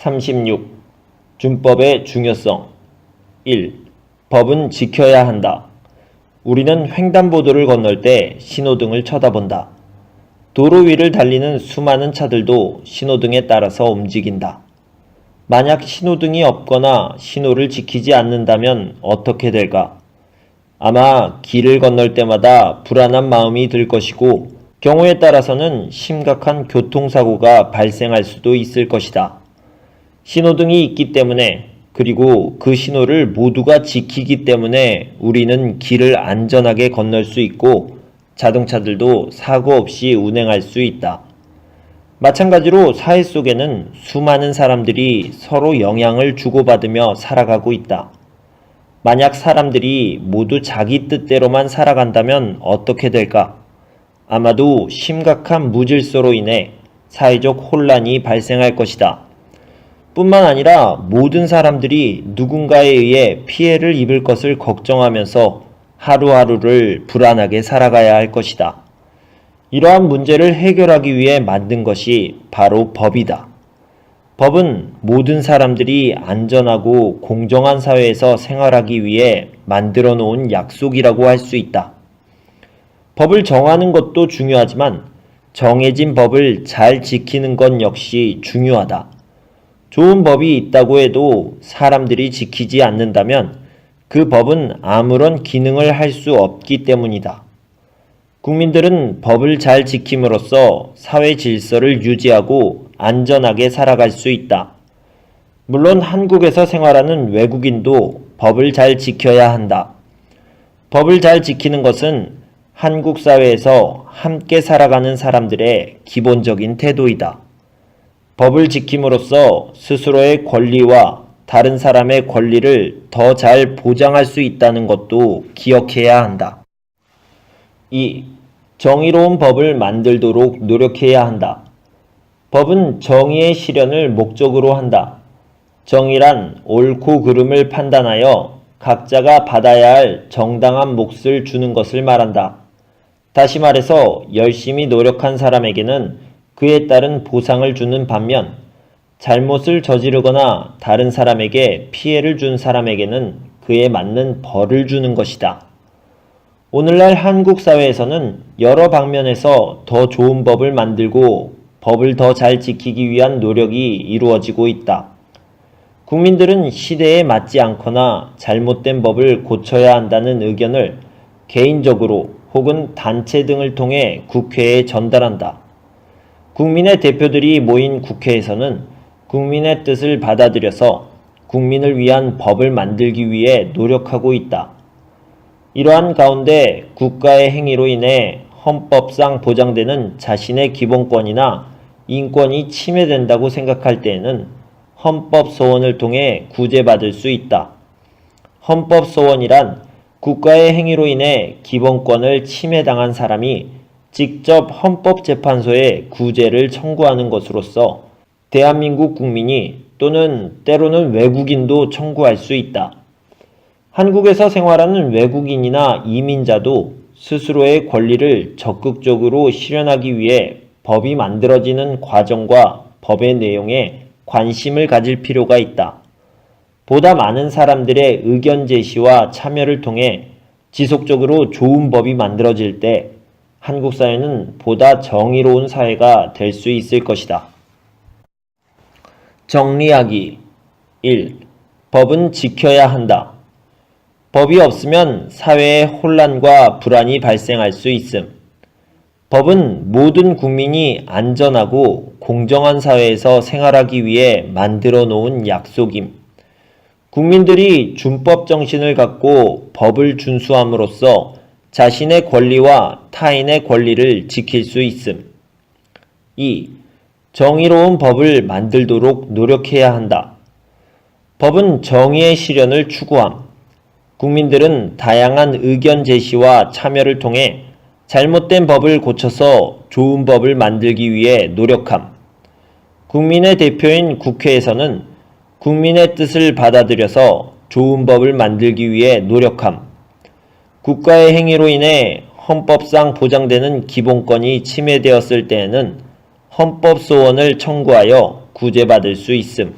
36. 준법의 중요성. 1. 법은 지켜야 한다. 우리는 횡단보도를 건널 때 신호등을 쳐다본다. 도로 위를 달리는 수많은 차들도 신호등에 따라서 움직인다. 만약 신호등이 없거나 신호를 지키지 않는다면 어떻게 될까? 아마 길을 건널 때마다 불안한 마음이 들 것이고 경우에 따라서는 심각한 교통사고가 발생할 수도 있을 것이다. 신호등이 있기 때문에 그리고 그 신호를 모두가 지키기 때문에 우리는 길을 안전하게 건널 수 있고 자동차들도 사고 없이 운행할 수 있다. 마찬가지로 사회 속에는 수많은 사람들이 서로 영향을 주고받으며 살아가고 있다. 만약 사람들이 모두 자기 뜻대로만 살아간다면 어떻게 될까? 아마도 심각한 무질서로 인해 사회적 혼란이 발생할 것이다. 뿐만 아니라 모든 사람들이 누군가에 의해 피해를 입을 것을 걱정하면서 하루하루를 불안하게 살아가야 할 것이다. 이러한 문제를 해결하기 위해 만든 것이 바로 법이다. 법은 모든 사람들이 안전하고 공정한 사회에서 생활하기 위해 만들어 놓은 약속이라고 할 수 있다. 법을 정하는 것도 중요하지만 정해진 법을 잘 지키는 것 역시 중요하다. 좋은 법이 있다고 해도 사람들이 지키지 않는다면 그 법은 아무런 기능을 할 수 없기 때문이다. 국민들은 법을 잘 지킴으로써 사회 질서를 유지하고 안전하게 살아갈 수 있다. 물론 한국에서 생활하는 외국인도 법을 잘 지켜야 한다. 법을 잘 지키는 것은 한국 사회에서 함께 살아가는 사람들의 기본적인 태도이다. 법을 지킴으로써 스스로의 권리와 다른 사람의 권리를 더 잘 보장할 수 있다는 것도 기억해야 한다. 2. 정의로운 법을 만들도록 노력해야 한다. 법은 정의의 실현을 목적으로 한다. 정의란 옳고 그름을 판단하여 각자가 받아야 할 정당한 몫을 주는 것을 말한다. 다시 말해서 열심히 노력한 사람에게는 그에 따른 보상을 주는 반면 잘못을 저지르거나 다른 사람에게 피해를 준 사람에게는 그에 맞는 벌을 주는 것이다. 오늘날 한국 사회에서는 여러 방면에서 더 좋은 법을 만들고 법을 더 잘 지키기 위한 노력이 이루어지고 있다. 국민들은 시대에 맞지 않거나 잘못된 법을 고쳐야 한다는 의견을 개인적으로 혹은 단체 등을 통해 국회에 전달한다. 국민의 대표들이 모인 국회에서는 국민의 뜻을 받아들여서 국민을 위한 법을 만들기 위해 노력하고 있다. 이러한 가운데 국가의 행위로 인해 헌법상 보장되는 자신의 기본권이나 인권이 침해된다고 생각할 때에는 헌법소원을 통해 구제받을 수 있다. 헌법소원이란 국가의 행위로 인해 기본권을 침해당한 사람이 직접 헌법재판소에 구제를 청구하는 것으로서 대한민국 국민이 또는 때로는 외국인도 청구할 수 있다. 한국에서 생활하는 외국인이나 이민자도 스스로의 권리를 적극적으로 실현하기 위해 법이 만들어지는 과정과 법의 내용에 관심을 가질 필요가 있다. 보다 많은 사람들의 의견 제시와 참여를 통해 지속적으로 좋은 법이 만들어질 때 한국 사회는 보다 정의로운 사회가 될 수 있을 것이다. 정리하기. 1. 법은 지켜야 한다. 법이 없으면 사회에 혼란과 불안이 발생할 수 있음. 법은 모든 국민이 안전하고 공정한 사회에서 생활하기 위해 만들어 놓은 약속임. 국민들이 준법 정신을 갖고 법을 준수함으로써 자신의 권리와 타인의 권리를 지킬 수 있음. 2. 정의로운 법을 만들도록 노력해야 한다. 법은 정의의 실현을 추구함. 국민들은 다양한 의견 제시와 참여를 통해 잘못된 법을 고쳐서 좋은 법을 만들기 위해 노력함. 국민의 대표인 국회에서는 국민의 뜻을 받아들여서 좋은 법을 만들기 위해 노력함. 국가의 행위로 인해 헌법상 보장되는 기본권이 침해되었을 때에는 헌법소원을 청구하여 구제받을 수 있음.